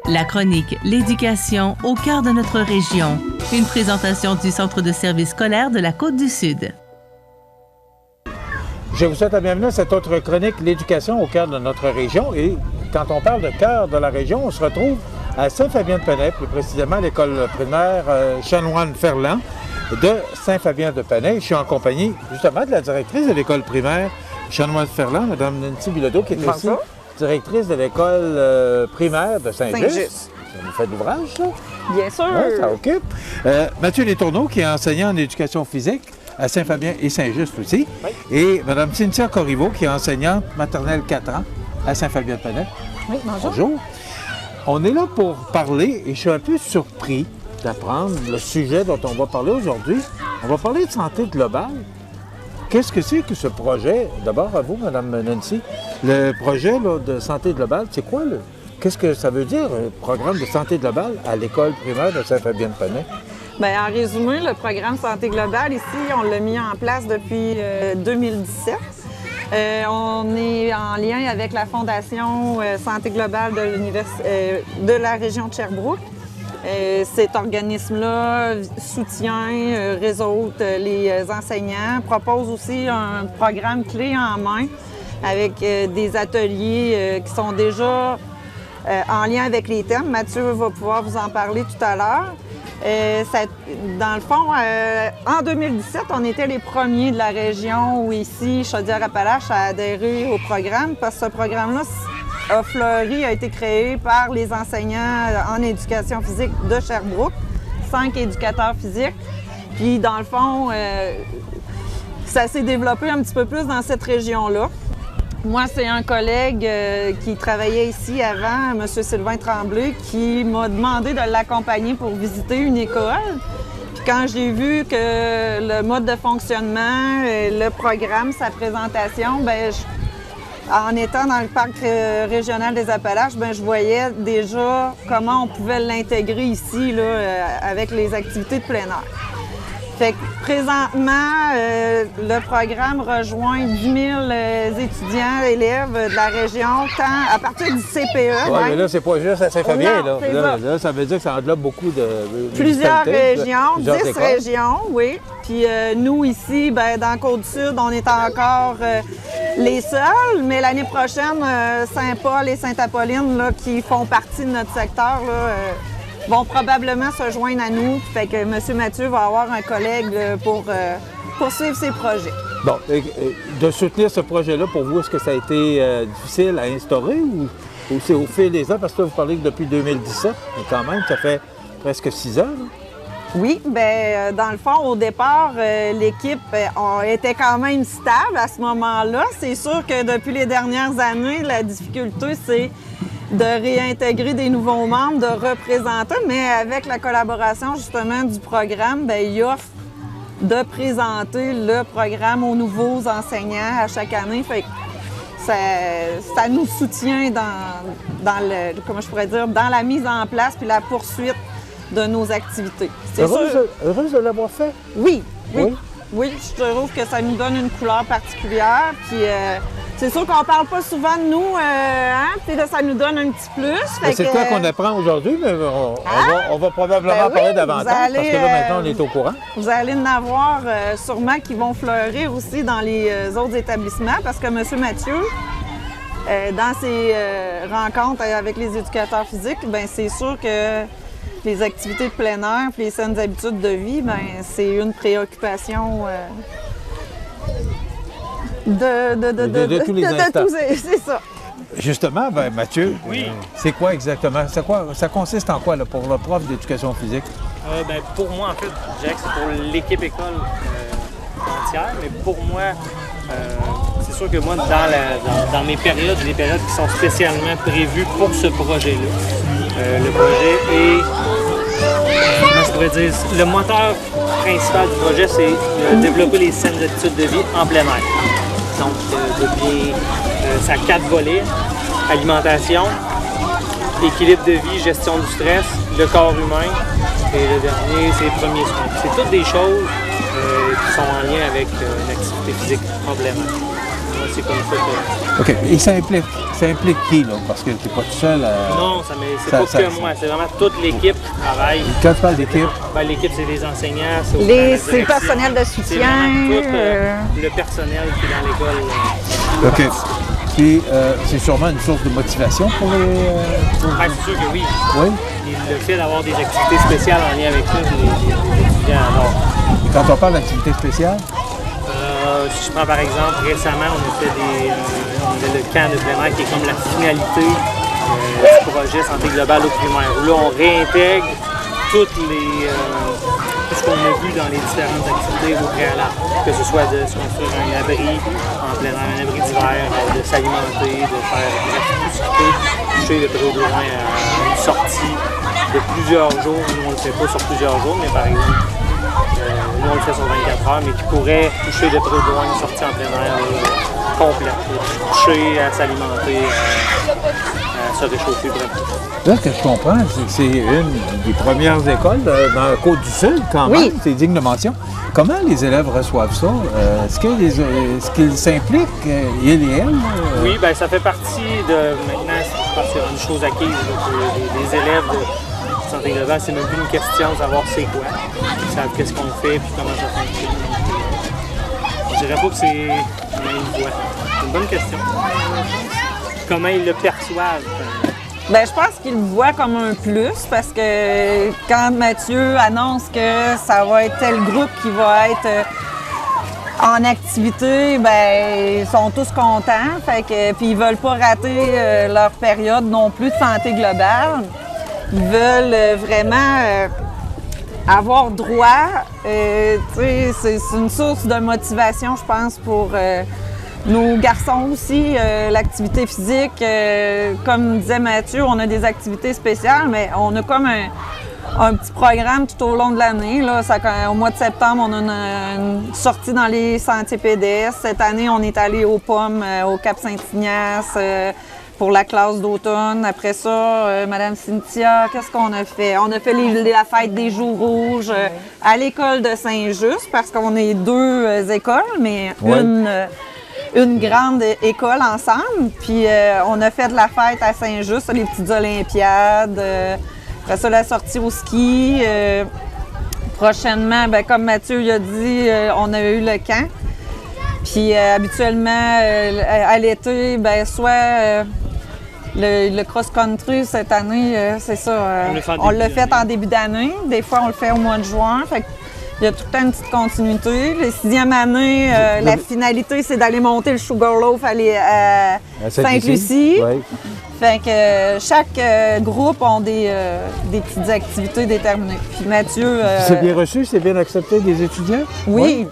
La chronique L'éducation au cœur de notre région. Une présentation du Centre de services scolaires de la Côte-du-Sud. Je vous souhaite la bienvenue à cette autre chronique L'éducation au cœur de notre région. Et quand on parle de cœur de la région, on se retrouve à Saint-Fabien-de-Penay, plus précisément à l'école primaire Chanoine-Ferland de Saint-Fabien-de-Penay. Je suis en compagnie justement de la directrice de l'école primaire Chanoine-Ferland, Mme Nancy Bilodeau, qui est aussi directrice de l'école primaire de Saint-Just. Ça nous fait de l'ouvrage, ça? Bien sûr! Ouais, ça occupe. Mathieu Letourneau, qui est enseignant en éducation physique à Saint-Fabien et Saint-Just aussi. Oui. Et Mme Cynthia Corriveau, qui est enseignante maternelle 4 ans à Saint-Fabien-de-Penay. Oui, bonjour. Bonjour. On est là pour parler, et je suis un peu surpris d'apprendre le sujet dont on va parler aujourd'hui. On va parler de santé globale. Qu'est-ce que c'est que ce projet? D'abord, à vous, Mme Nancy. Le projet là, de santé globale, c'est quoi? Qu'est-ce que ça veut dire, un programme de santé globale à l'école primaire de Saint-Fabien-de-Penay? Bien, en résumé, le programme Santé globale, ici, on l'a mis en place depuis 2017. On est en lien avec la Fondation Santé globale de la région de Sherbrooke. Cet organisme-là soutient, réseaute les enseignants, propose aussi un programme clé en main avec des ateliers qui sont déjà en lien avec les thèmes. Mathieu va pouvoir vous en parler tout à l'heure. Dans le fond, en 2017, on était les premiers de la région ou ici, Chaudière-Appalaches, à adhérer au programme parce que ce programme-là a fleuri, a été créé par les enseignants en éducation physique de Sherbrooke, 5 éducateurs physiques. Puis, dans le fond, ça s'est développé un petit peu plus dans cette région-là. Moi, c'est un collègue qui travaillait ici avant, M. Sylvain Tremblay, qui m'a demandé de l'accompagner pour visiter une école. Puis quand j'ai vu que le mode de fonctionnement, le programme, sa présentation, bien, en étant dans le parc régional des Appalaches, bien, je voyais déjà comment on pouvait l'intégrer ici là, avec les activités de plein air. Fait que présentement, le programme rejoint 10 000 étudiants, élèves de la région, tant à partir du CPE. Oui, mais là, c'est pas juste à Saint-Fabien. Là, ça veut dire que ça englobe beaucoup de plusieurs régions, plusieurs 10 régions, oui. Puis nous, ici, bien, dans Côte-du-Sud, on est encore les seuls, mais l'année prochaine, Saint-Paul et Sainte-Apolline, là, qui font partie de notre secteur, là, vont probablement se joindre à nous. Fait que M. Mathieu va avoir un collègue pour poursuivre ses projets. Bon, de soutenir ce projet-là, pour vous, est-ce que ça a été difficile à instaurer ou c'est au fil des ans? Parce que là, vous parlez que depuis 2017, mais quand même, ça fait presque 6 ans. Là. Oui, bien, dans le fond, au départ, l'équipe était quand même stable à ce moment-là. C'est sûr que depuis les dernières années, la difficulté, c'est de réintégrer des nouveaux membres, de représenter, mais avec la collaboration justement du programme, bien, il offre de présenter le programme aux nouveaux enseignants à chaque année. Fait que ça nous soutient dans le, comment je pourrais dire, dans la mise en place puis la poursuite de nos activités. Heureuse de l'avoir fait? Oui, je trouve que ça nous donne une couleur particulière. Puis c'est sûr qu'on parle pas souvent de nous, puis là, ça nous donne un petit plus. C'est quoi qu'on apprend aujourd'hui, mais on va probablement parler davantage, parce que là, maintenant, on est au courant. Vous allez en avoir sûrement qui vont fleurir aussi dans les autres établissements, parce que M. Mathieu, dans ses rencontres avec les éducateurs physiques, bien, c'est sûr que les activités de plein air et les saines habitudes de vie, bien, c'est une préoccupation de tous les instants. C'est ça. Justement, ben, Mathieu, oui. C'est quoi exactement? Ça consiste en quoi là, pour le prof d'éducation physique? Ben, pour moi, en fait, je dirais que c'est pour l'équipe école entière, mais pour moi, c'est sûr que moi, dans mes périodes, j'ai des périodes qui sont spécialement prévues pour ce projet-là. Le projet est, comment je pourrais dire, le moteur principal du projet, c'est de développer les saines habitudes de vie en plein air. Donc, ça a 4 volets: alimentation, équilibre de vie, gestion du stress, le corps humain, et le dernier, c'est les premiers soins. C'est toutes des choses qui sont en lien avec l'activité physique en plein air. c'est comme ça que... OK. Et ça implique qui, là? Parce que tu n'es pas tout seul à... Non, c'est pas que moi, c'est vraiment toute l'équipe qui travaille. Quand tu parles d'équipe? L'équipe, c'est les enseignants, c'est le personnel de soutien. C'est vraiment tout le personnel qui est dans l'école. OK. Puis, c'est sûrement une source de motivation pour les... C'est sûr que oui. Oui? Et le fait d'avoir des activités spéciales en lien avec ça, les étudiants adorent. Et quand on parle d'activité spéciale? Si je prends par exemple, récemment, on a fait le camp de plein air qui est comme la finalité du projet Santé globale au primaire. Où là, on réintègre tout ce qu'on a vu dans les différentes activités au préalable. Que ce soit de se construire un abri en plein air, un abri d'hiver, de s'alimenter, de faire tout ce qui peut toucher le très loin à une sortie de plusieurs jours. Nous, on ne le fait pas sur plusieurs jours, mais par exemple, nous, on le fait sur 24 heures, mais qui pourrait toucher de très loin une sortie en plein air complète. Toucher, à s'alimenter, à se réchauffer, bref. Là, ce que je comprends, c'est que c'est une des premières écoles dans la Côte-du-Sud, quand même. C'est digne de mention. Comment les élèves reçoivent ça? Est-ce qu'ils s'impliquent, ils et elles? Oui, bien, ça fait partie de... Maintenant, je pense que c'est une chose acquise là, pour les élèves de Santé globale. C'est même plus une question de savoir c'est quoi. Ils savent qu'est-ce qu'on fait et comment ça fonctionne. Je dirais pas que c'est comment ils le voient. C'est une bonne question. Comment ils le perçoivent? Bien, je pense qu'ils le voient comme un plus parce que quand Mathieu annonce que ça va être tel groupe qui va être en activité, bien, ils sont tous contents. Puis ils veulent pas rater leur période non plus de santé globale. Ils veulent vraiment avoir droit. C'est une source de motivation, je pense, pour nos garçons aussi. L'activité physique, comme disait Mathieu, on a des activités spéciales, mais on a comme un petit programme tout au long de l'année. Au mois de septembre, on a une sortie dans les sentiers pédestres. Cette année, on est allé aux Pommes, au Cap-Saint-Ignace, pour la classe d'automne. Après ça, Madame Cynthia, qu'est-ce qu'on a fait? On a fait la fête des Jours rouges à l'école de Saint-Just, parce qu'on est deux écoles, mais une grande école ensemble. Puis on a fait de la fête à Saint-Just, les petites olympiades. Après ça, la sortie au ski. Prochainement, comme Mathieu l'a dit, on a eu le camp. Puis habituellement, à l'été, soit le cross-country cette année, c'est ça. On l'a fait en début d'année. Des fois, on le fait au mois de juin. Il y a tout le temps une petite continuité. La 6e année, la finalité, c'est d'aller monter le Sugarloaf à Sainte-Lucie. Oui. Fait que chaque groupe a des petites activités déterminées. Puis Mathieu... C'est bien reçu, c'est bien accepté des étudiants? Oui.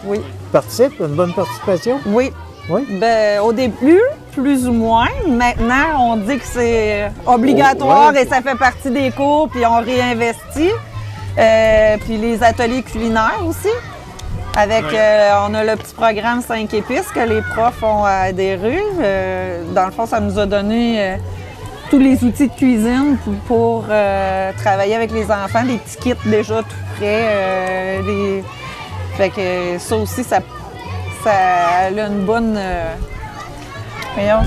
Oui. Participe, une bonne participation? Oui. Oui? Ben, au début, plus ou moins. Maintenant, on dit que c'est obligatoire et ça fait partie des cours, puis on réinvestit. Puis les ateliers culinaires aussi. On a le petit programme 5 épices que les profs ont adhéré. Dans le fond, ça nous a donné tous les outils de cuisine pour travailler avec les enfants, des petits kits déjà tout prêts. Fait que ça aussi, ça a une bonne...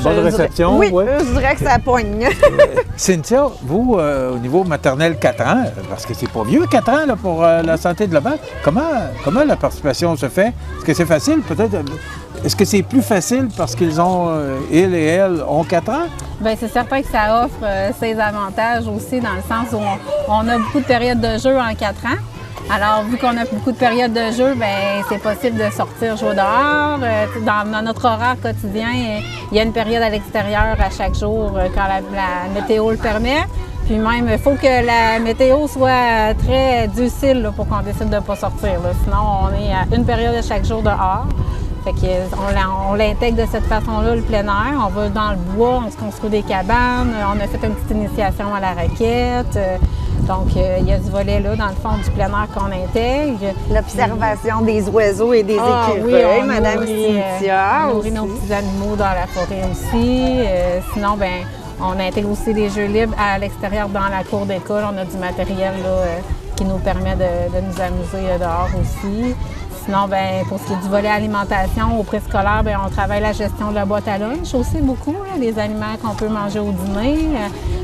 bonne réception, oui. Je dirais que ça pogne. Cynthia, vous, au niveau maternel 4 ans, parce que c'est pas vieux 4 ans là, pour la santé globale, comment la participation se fait? Est-ce que c'est facile peut-être? Est-ce que c'est plus facile parce qu'ils ils et elles ont 4 ans? Bien, c'est certain que ça offre ses avantages aussi dans le sens où on a beaucoup de périodes de jeu en 4 ans. Alors, vu qu'on a beaucoup de périodes de jeu, bien, c'est possible de sortir jouer dehors. Dans notre horaire quotidien, il y a une période à l'extérieur à chaque jour quand la météo le permet. Puis même, il faut que la météo soit très difficile là, pour qu'on décide de ne pas sortir. Là. Sinon, on est à une période à chaque jour dehors. Fait qu'on l'intègre de cette façon-là, le plein air. On va dans le bois, on se construit des cabanes. On a fait une petite initiation à la raquette. Donc, il y a ce volet-là, dans le fond, du plein air qu'on intègre. L'observation des oiseaux et des écureuils, Madame Cynthia. On nourrit nos petits animaux dans la forêt aussi. Sinon, bien, on intègre aussi des jeux libres à l'extérieur dans la cour d'école. On a du matériel là, qui nous permet de nous amuser dehors aussi. Sinon, ben, pour ce qui est du volet alimentation, au préscolaire, ben, on travaille la gestion de la boîte à lunch aussi beaucoup, là, les aliments qu'on peut manger au dîner,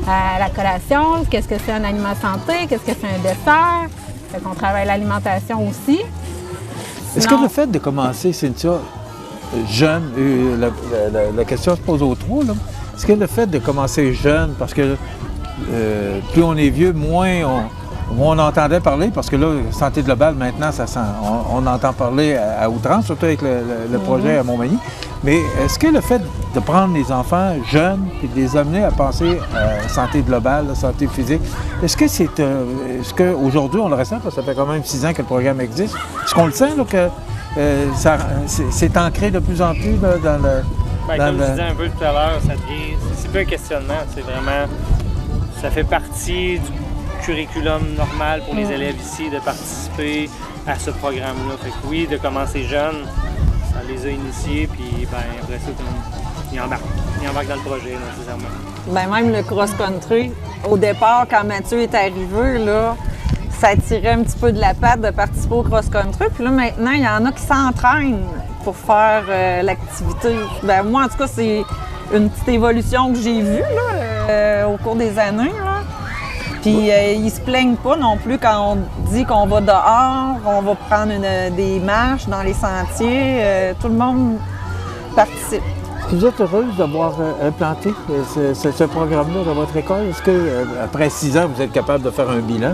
à la collation, qu'est-ce que c'est un aliment santé, qu'est-ce que c'est un dessert. Fait qu'on travaille l'alimentation aussi. Est-ce que le fait de commencer, Cynthia, jeune, la question se pose aux trois, là. Est-ce que le fait de commencer jeune, parce que plus on est vieux, moins on entendait parler, parce que là, santé globale, maintenant, on entend parler à outrance, surtout avec le projet à Montmagny. Mais est-ce que le fait de prendre les enfants jeunes et de les amener à penser à santé globale, santé physique, est-ce que aujourd'hui on le ressent, parce que ça fait quand même 6 ans que le programme existe, est-ce qu'on le sent, là, que c'est ancré de plus en plus là, dans le... Comme je disais un peu tout à l'heure, c'est plus un questionnement, c'est vraiment, ça fait partie du curriculum normal pour les élèves ici de participer à ce programme-là. Fait que oui, de commencer jeune, ça les a initiés, puis ben, après ça, ils embarquent dans le projet, nécessairement. Ben, même le cross-country, au départ, quand Mathieu est arrivé, là, ça tirait un petit peu de la patte de participer au cross-country. Puis là, maintenant, il y en a qui s'entraînent pour faire l'activité. Ben, moi, en tout cas, c'est une petite évolution que j'ai vue là, au cours des années. Là. Puis ils se plaignent pas non plus quand on dit qu'on va dehors, on va prendre des marches dans les sentiers. Tout le monde participe. Est-ce que vous êtes heureuse d'avoir implanté ce programme-là dans votre école? Est-ce qu'après 6 ans, vous êtes capable de faire un bilan?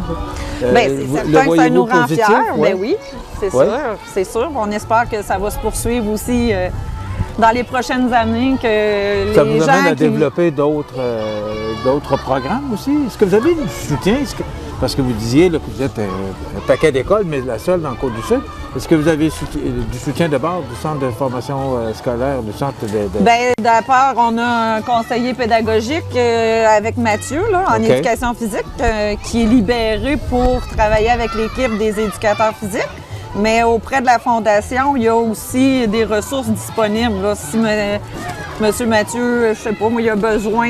Bien, c'est certain que ça nous rend fiers. Ouais. Bien oui, c'est sûr, c'est sûr. On espère que ça va se poursuivre aussi dans les prochaines années. Que ça les vous gens amène à qui... développer d'autres programmes aussi? Est-ce que vous avez du soutien? Parce que vous disiez là, que vous êtes un paquet d'écoles, mais la seule dans le Côte-du-Sud. Est-ce que vous avez du soutien de base du centre de formation scolaire, du centre de... Bien, d'abord, on a un conseiller pédagogique avec Mathieu, là, en éducation physique, qui est libéré pour travailler avec l'équipe des éducateurs physiques. Mais auprès de la Fondation, il y a aussi des ressources disponibles. Là. Si M. Mathieu, je sais pas, moi, il a besoin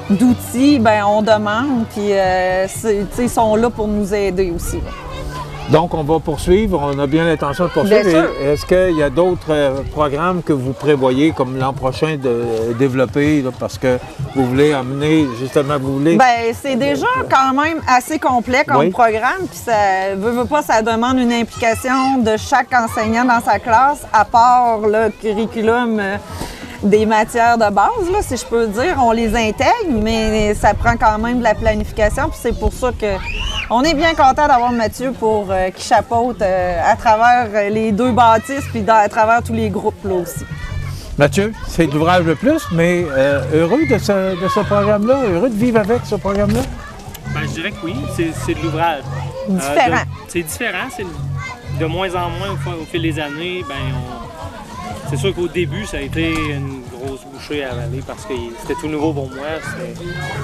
d'outils, bien, on demande, puis ils sont là pour nous aider aussi. Là. Donc, on va poursuivre. On a bien l'intention de poursuivre. Est-ce qu'il y a d'autres programmes que vous prévoyez, comme l'an prochain, de développer, là, parce que vous voulez amener, justement, Bien, c'est déjà quand même assez complet comme programme, puis ça veut pas, ça demande une implication de chaque enseignant dans sa classe, à part le curriculum des matières de base, là, si je peux dire. On les intègre, mais ça prend quand même de la planification, puis c'est pour ça qu'on est bien content d'avoir Mathieu pour qui chapeaute à travers les 2 bâtisses, puis à travers tous les groupes là aussi. Mathieu, c'est de l'ouvrage de plus, mais heureux de ce programme-là, heureux de vivre avec ce programme-là? Bien, je dirais que oui, c'est de l'ouvrage. Différent. C'est différent, c'est de moins en moins au fil des années, c'est sûr qu'au début, ça a été une grosse bouchée à avaler parce que c'était tout nouveau pour moi.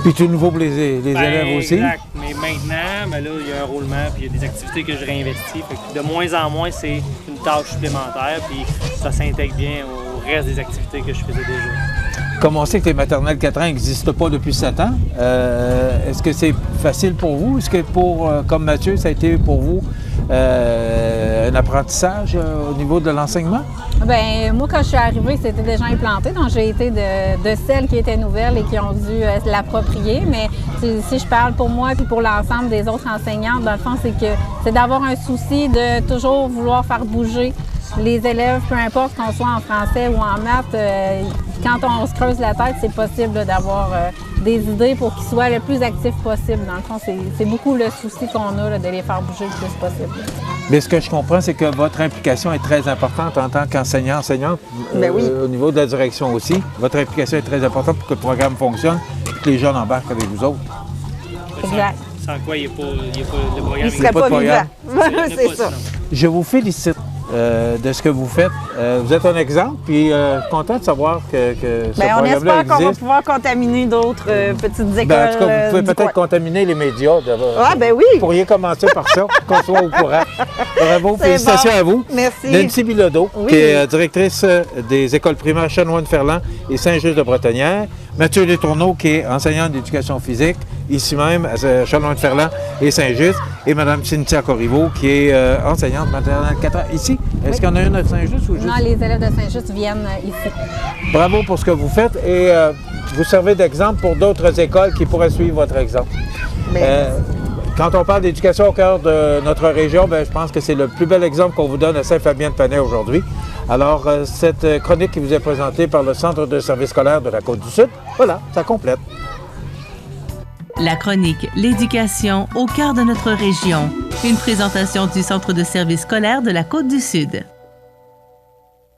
Puis tout nouveau pour les élèves aussi. Exact. Mais maintenant, là, il y a un roulement puis il y a des activités que je réinvestis. Fait que de moins en moins, c'est une tâche supplémentaire puis ça s'intègre bien au reste des activités que je faisais déjà. Comme on sait que les maternelles 4 ans n'existent pas depuis 7 ans, est-ce que c'est facile pour vous? Est-ce que comme Mathieu, ça a été pour vous un apprentissage au niveau de l'enseignement? Bien, moi, quand je suis arrivée, c'était déjà implanté. Donc, j'ai été de celles qui étaient nouvelles et qui ont dû l'approprier. Mais si je parle pour moi et pour l'ensemble des autres enseignantes, dans le fond, c'est d'avoir un souci de toujours vouloir faire bouger les élèves, peu importe qu'on soit en français ou en maths. Quand on se creuse la tête, c'est possible d'avoir des idées pour qu'ils soient le plus actifs possible. Dans le fond, c'est beaucoup le souci qu'on a de les faire bouger le plus possible. Mais ce que je comprends, c'est que votre implication est très importante en tant qu'enseignant-enseignante, au niveau de la direction aussi. Votre implication est très importante pour que le programme fonctionne et que les jeunes embarquent avec vous autres. Exact. Sans quoi, il n'y a pas le programme. Il ne serait pas vivant. C'est ça. Je vous félicite de ce que vous faites. Vous êtes un exemple, puis je suis content de savoir que ce programme-là existe. On espère qu'on va pouvoir contaminer d'autres petites écoles. En tout cas, vous pouvez peut-être contaminer les médias. Ben oui! Vous pourriez commencer par ça, qu'on soit au courant. Bravo, félicitations à vous. Merci. Nancy Bilodeau, qui est directrice des écoles primaires Chanoine-Ferland et Saint-Just-de-Bretonnière. Mathieu Letourneau, qui est enseignant d'éducation physique, ici même, à Chanoine-Ferland et Saint-Just, et Mme Cynthia Corriveau, qui est enseignante maternelle 4 ans ici. Est-ce qu'il y en a une à Saint-Just ou juste? Non, les élèves de Saint-Just viennent ici. Bravo pour ce que vous faites et vous servez d'exemple pour d'autres écoles qui pourraient suivre votre exemple. Quand on parle d'éducation au cœur de notre région, bien, je pense que c'est le plus bel exemple qu'on vous donne à Saint-Fabien-de-Panay aujourd'hui. Alors, cette chronique qui vous est présentée par le Centre de services scolaires de la Côte-du-Sud, voilà, ça complète. La chronique L'éducation au cœur de notre région. Une présentation du Centre de services scolaires de la Côte-du-Sud.